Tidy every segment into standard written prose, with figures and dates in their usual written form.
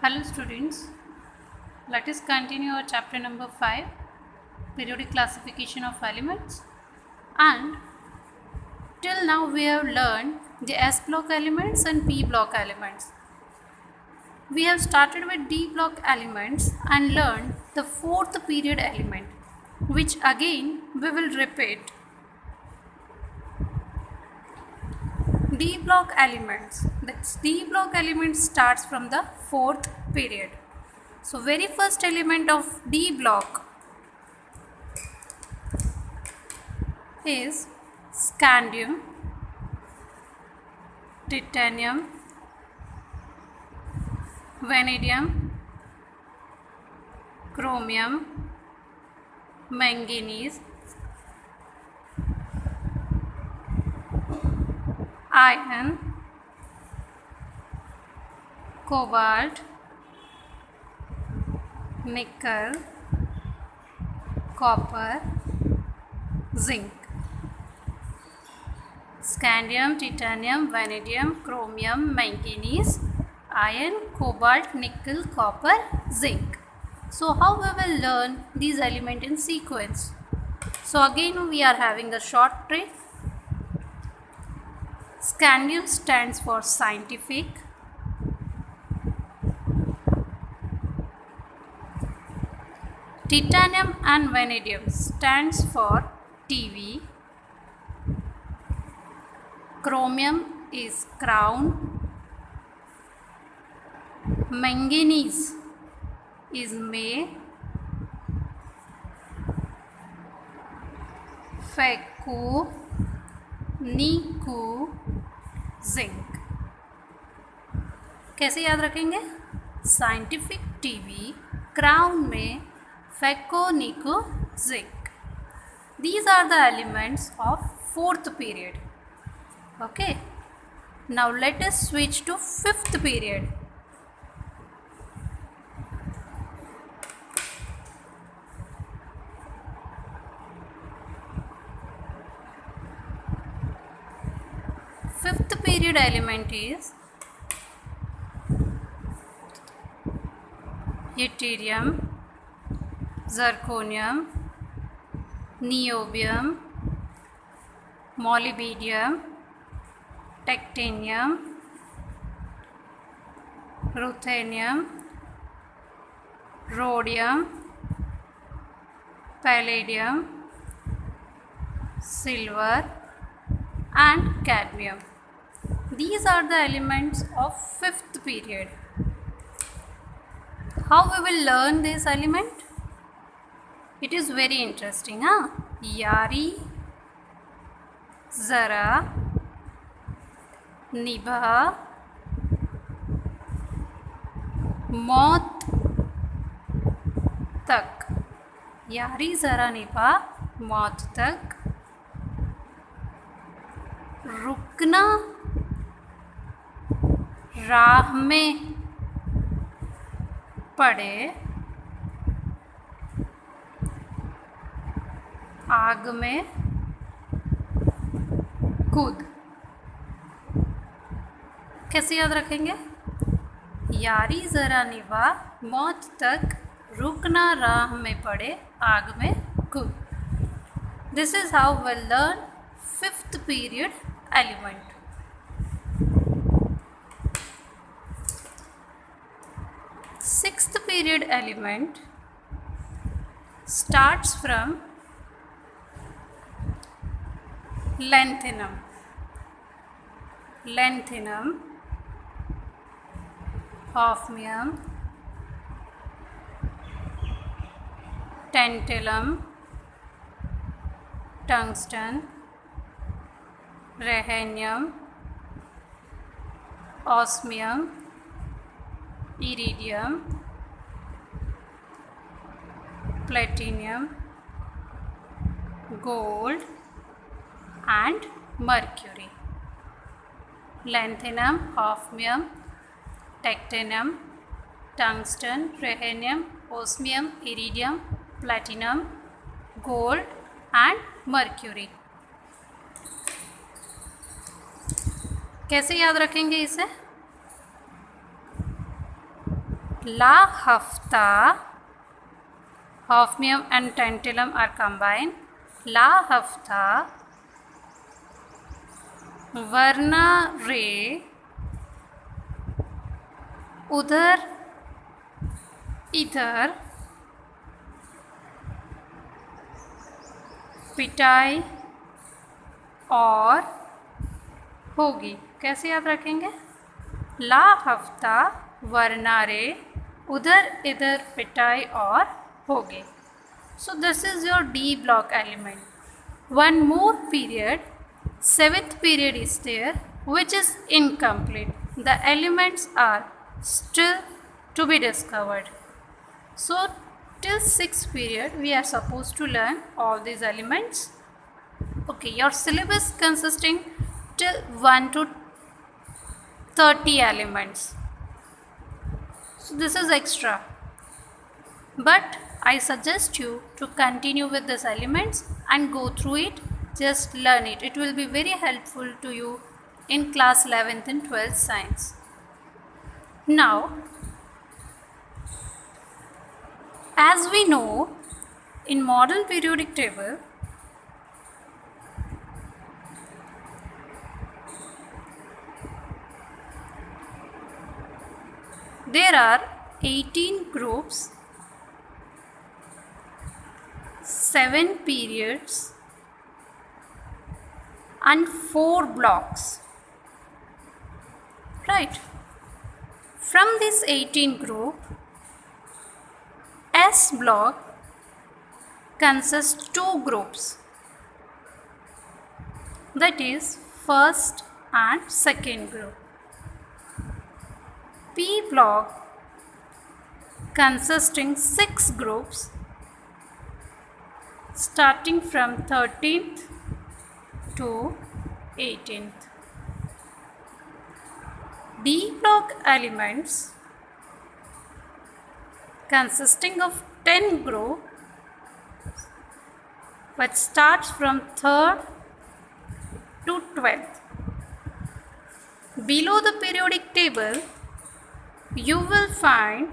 Hello students, let us continue our chapter number 5, periodic classification of elements, and till now we have learned the S block elements and P block elements. We have started with D block elements and learned the fourth period element, which again we will repeat. D block elements. That D block element starts from the fourth period. So very first element of D block is scandium, titanium, vanadium, chromium, manganese, iron, cobalt, nickel, copper, zinc. Scandium, titanium, vanadium, chromium, manganese, iron, cobalt, nickel, copper, zinc. So how we will learn these elements in sequence? So again we are having a short trick. Scandium stands for scientific. Titanium and vanadium stands for TV. Chromium is crown. Manganese is May. Fecu, Niku, zinc. कैसे याद रखेंगे? Scientific TV, crown में phaco, निको, zinc. These are the elements of fourth period. Okay. Now let us switch to fifth period. Fifth period element is yttrium, zirconium, niobium, molybdenum, titanium, ruthenium, rhodium, palladium, silver and cadmium. These are the elements of fifth period. How we will learn this element? It is very interesting, huh? Yari, Zara, Nibha, मौत तक. यारी जरा निभा मौत तक. रुकना राह में पड़े, आग में कूद. कैसे याद रखेंगे? यारी जरा निभा मौत तक, रुकना राह में पड़े, आग में कूद. This is how we'll learn fifth period element. Sixth period element starts from lanthanum. Lanthanum, hafnium, tantalum, tungsten, rhenium, osmium, iridium, platinum, gold and mercury. Lanthanum, hafnium, titanium, tungsten, rhenium, osmium, iridium, platinum, gold and mercury. कैसे याद रखेंगे इसे? La hafta, hafnium and tantalum are combined. La hafta वरना रे उधर इधर पिटाई और होगी। कैसे याद रखेंगे? ला हफ्ता वरना रे उधर इधर पिटाई और होगी। So this is your D block element. One more period, 7th period is there, which is incomplete. The elements are still to be discovered. So till 6th period we are supposed to learn all these elements. Okay, your syllabus consisting till 1 to 30 elements. So this is extra. But I suggest you to continue with these elements and go through it. Just learn it. It will be very helpful to you in class 11th and 12th science. Now, as we know, in model periodic table, there are 18 groups, 7 periods and 4 blocks, right? From this 18 group, S block consists 2 groups, that is first and second group. P block consisting 6 groups starting from 13th to 18th. D block elements consisting of 10 groups which starts from 3rd to 12th. Below the periodic table you will find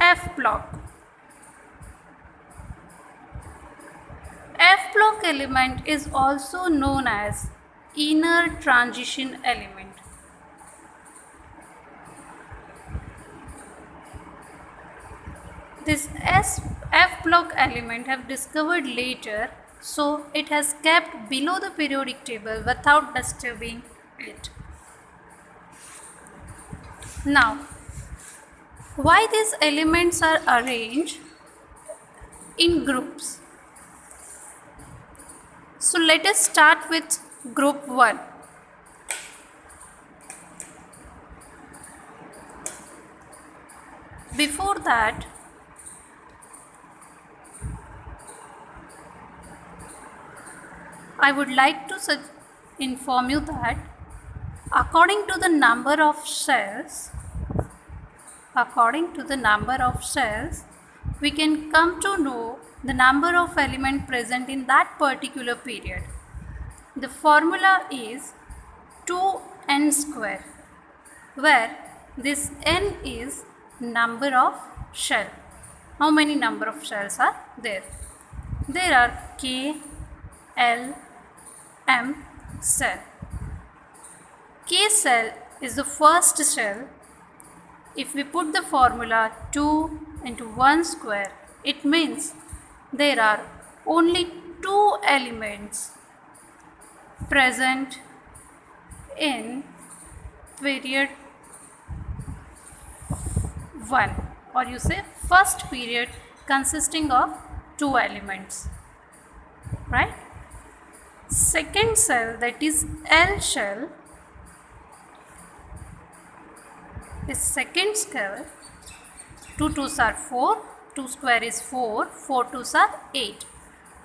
F block. F block element is also known as inner transition element. This F block element have discovered later, so it has kept below the periodic table without disturbing it. Now, why these elements are arranged in groups? So let us start with group 1. Before that, I would like to inform you that according to the number of cells, we can come to know the number of elements present in that particular period. The formula is 2n square, where this n is number of cells. How many number of cells are there? There are K, L, M cell. K cell is the first cell. If we put the formula 2 into 1 square, it means there are only 2 elements present in period 1, or you say first period consisting of 2 elements, right? Second cell, that is L shell, is second cell. 2 2s are 4, 2 square is 4, 4 2s are 8.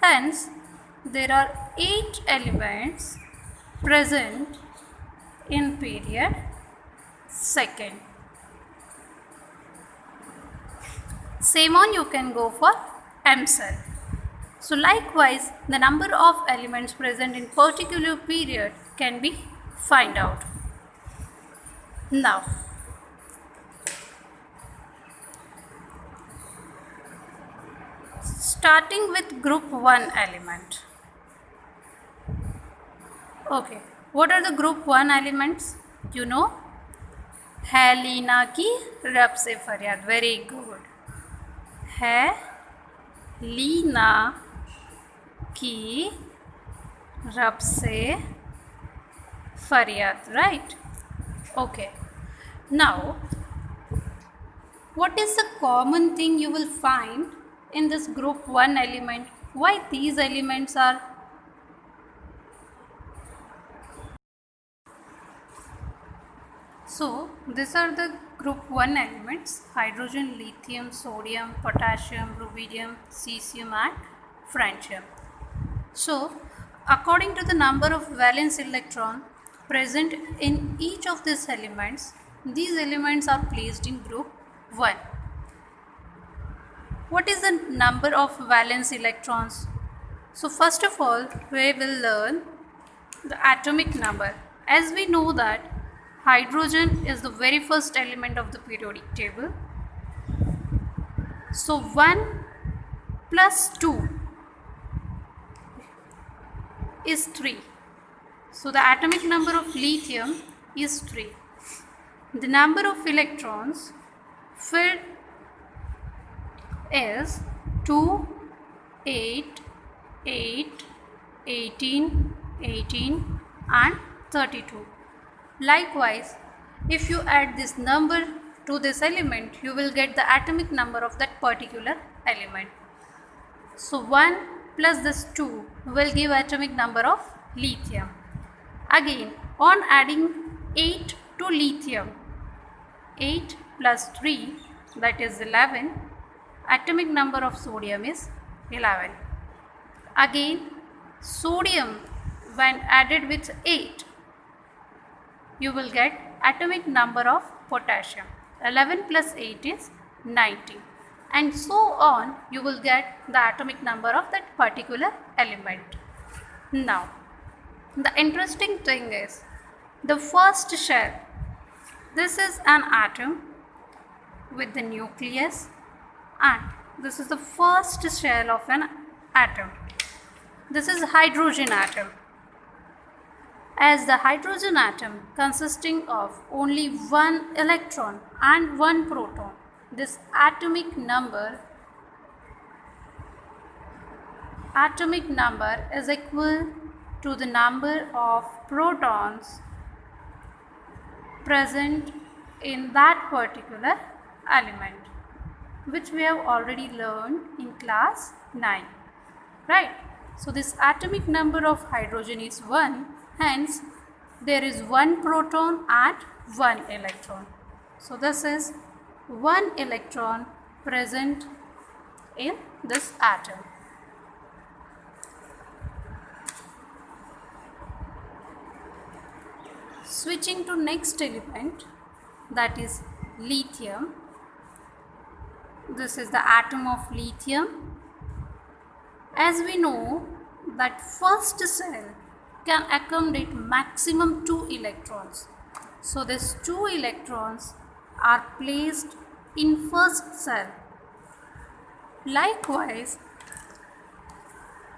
Hence, there are 8 elements present in period second. Same on you can go for M cell. So likewise, the number of elements present in particular period can be find out. Now, starting with group 1 element. Okay, what are the group 1 elements? You know, है लीना की रब से फरियाद. Very good. है लीना की रब से फरियाद. Right? Okay. Now, what is the common thing you will find in this group 1 element? Why these elements are? So, these are the group 1 elements: hydrogen, lithium, sodium, potassium, rubidium, cesium and francium. So, according to the number of valence electron present in each of these elements are placed in group 1. What is the number of valence electrons? So, first of all, we will learn the atomic number. As we know that hydrogen is the very first element of the periodic table. So 1 plus 2 is 3. So the atomic number of lithium is 3. The number of electrons filled is 2, 8, 8, 18, 18 and 32. Likewise, if you add this number to this element, you will get the atomic number of that particular element. So 1 plus this 2 will give atomic number of lithium. Again, on adding 8 to lithium, 8 plus 3, that is 11, atomic number of sodium is 11. Again, sodium when added with 8, you will get atomic number of potassium. 11 plus 8 is 19. And so on, you will get the atomic number of that particular element. Now, the interesting thing is the first shell. This is an atom with the nucleus, and this is the first shell of an atom. This is hydrogen atom. As the hydrogen atom consisting of only one electron and one proton, this atomic number is equal to the number of protons present in that particular element, which we have already learned in class 9, right? So this atomic number of hydrogen is 1. Hence, there is one proton and one electron. So this is one electron present in this atom. Switching to next element, that is lithium. This is the atom of lithium. As we know that first cell can accommodate maximum 2 electrons. So these 2 electrons are placed in first cell. Likewise,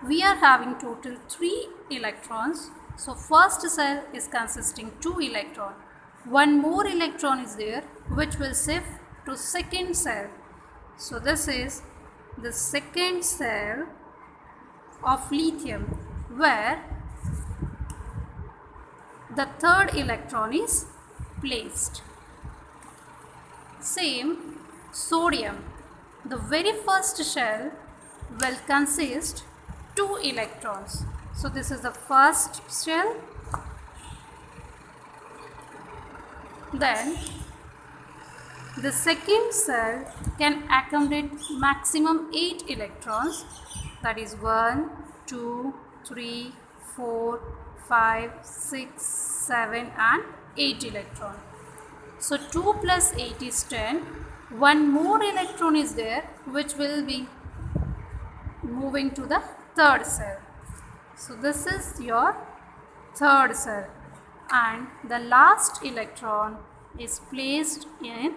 we are having total 3 electrons. So first cell is consisting 2 electrons. One more electron is there which will shift to second cell. So this is the second cell of lithium, where the third electron is placed. Same, sodium. The very first shell will consist 2 electrons. So this is the first shell. Then the second cell can accommodate maximum 8 electrons. That is 1, 2, 3, 4, 5, 6, 7 and 8 electrons. So 2 plus 8 is 10. One more electron is there which will be moving to the third cell. So this is your third cell, and the last electron is placed in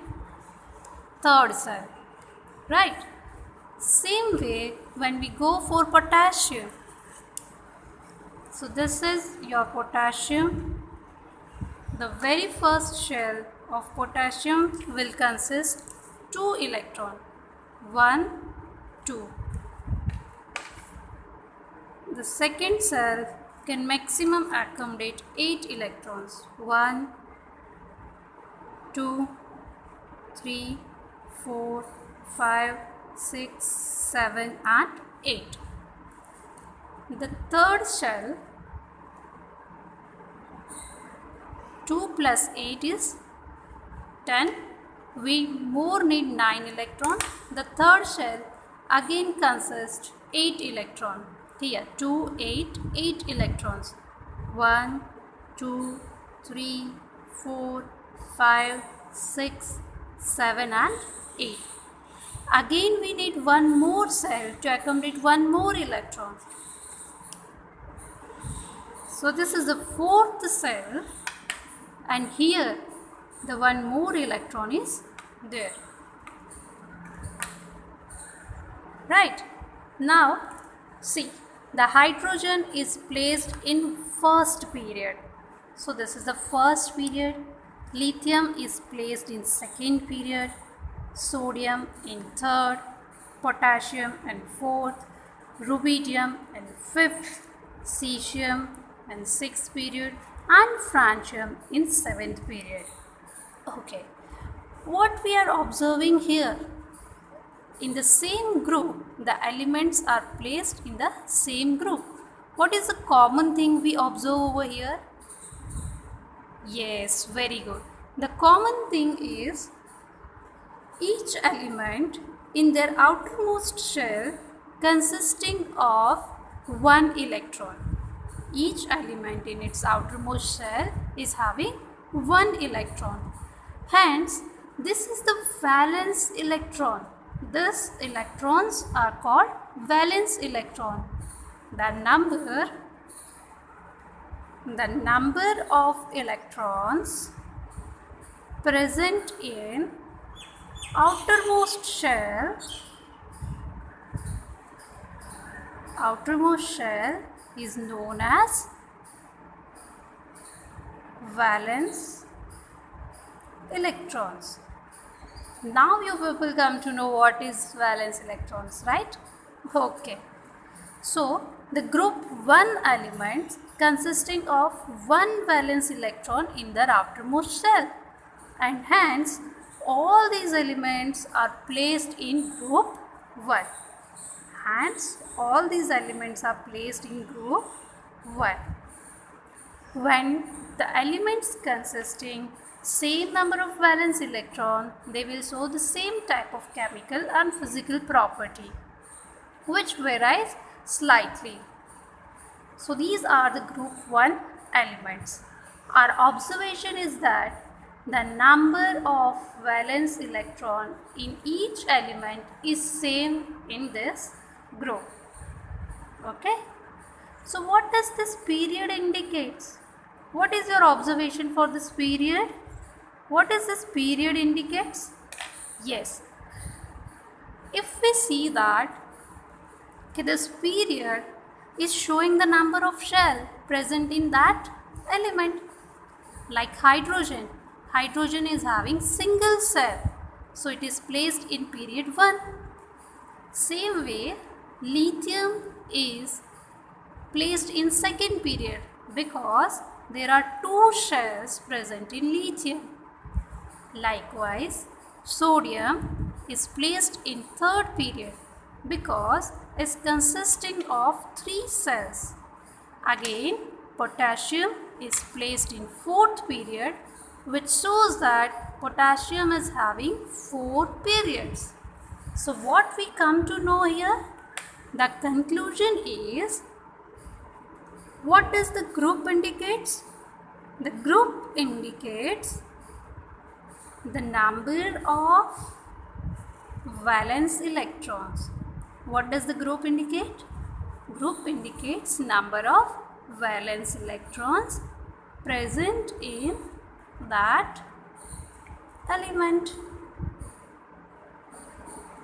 third cell, right? Same way when we go for potassium. So this is your potassium. The very first shell of potassium will consist 2 electrons. 1, 2. The second cell can maximum accommodate 8 electrons. 1, 2, 3, 4, 5, 6, 7 and 8. The third shell, 2 plus 8 is 10. We more need 9 electrons. The third shell again consists 8 electrons. Here 2, 8, 8 electrons. 1, 2, 3, 4, 5, 6, 7 and 8. Again we need one more cell to accommodate one more electron. So this is the fourth cell, and here the one more electron is there. Right. Now see, the hydrogen is placed in first period. So this is the first period. Lithium is placed in second period. Sodium in third. Potassium in fourth. Rubidium in fifth. Cesium in sixth period. And francium in seventh period. Okay. What we are observing here? In the same group, the elements are placed in the same group. What is the common thing we observe over here? Yes, very good. The common thing is each element in their outermost shell consisting of one electron. Each element in its outermost shell is having one electron. Hence, this is the valence electron. These electrons are called valence electron. The number of electrons present in outermost shell is known as valence electrons. Now you people come to know what is valence electrons, right? Okay. So the group 1 elements consisting of one valence electron in their outermost shell, and hence all these elements are placed in group 1. Hence all these elements are placed in group 1. When the elements consisting same number of valence electron, they will show the same type of chemical and physical property, which varies slightly. So these are the group 1 elements. Our observation is that the number of valence electron in each element is same in this group. Okay. So what does this period indicates? What is your observation for this period? What is this period indicates? Yes. If we see that this period is showing the number of shell present in that element, like hydrogen. Hydrogen is having single cell, so it is placed in period 1. Same way, lithium is placed in second period because there are 2 shells present in lithium. Likewise, sodium is placed in third period because it is consisting of 3 cells. Again, potassium is placed in fourth period, which shows that potassium is having 4 periods. So what we come to know here? The conclusion is, what does the group indicates? The group indicates the number of valence electrons. What does the group indicate? Group indicates number of valence electrons present in that element.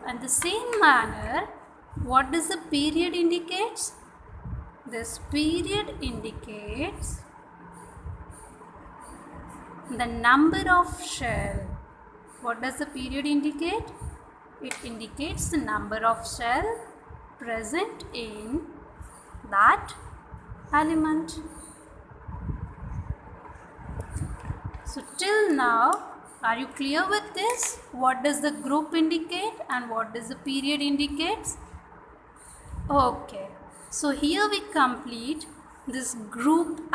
And the same manner, what does the period indicates? This period indicates the number of shell. What does the period indicate? It indicates the number of shell present in that element. So till now, are you clear with this? What does the group indicate and what does the period indicates? Okay. So here we complete this group